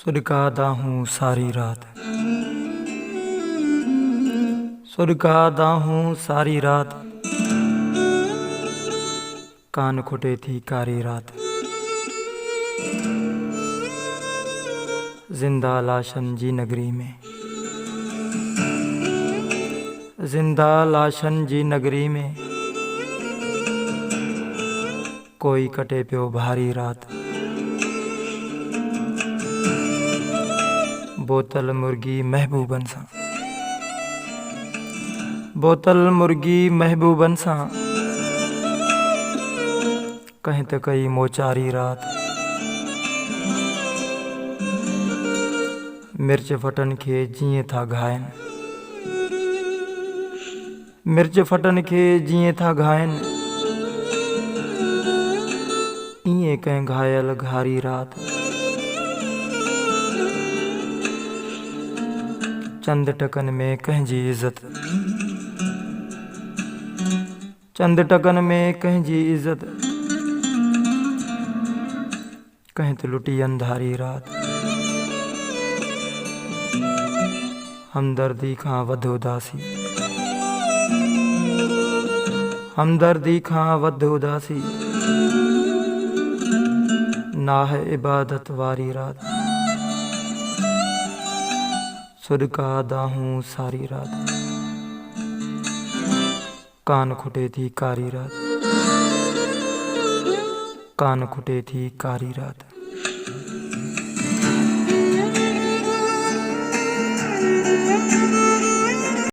सुरकादा हूँ सारी रात, सुरकादा हूँ सारी रात, कान खुटे थी कारी रात। जिंदा लाशन जी नगरी में, जिंदा लाशन जी नगरी में, कोई कटे पियो भारी रात। बोतल मुर्गी महबूबन सा, बोतल मुर्गी महबूबन सा, कहीं तो कई मोचारी रात। मिर्च फटन के जिए था घायन, मिर्च फटन के जिए था घायन, इए कहीं घायल घारी रात। चंद टकन में कहीं जी इज्जत, चंद टकन में कहीं जी इज्जत, कहीं तो लुटी अंधारी रात। हमदर्दी खां वध उदासी, हमदर्दी खां वध उदासी, ना है इबादत वारी रात। सुरकादा हूँ सारी रात, कान खुटे थी कारी रात, कान खुटे थी कारी रात।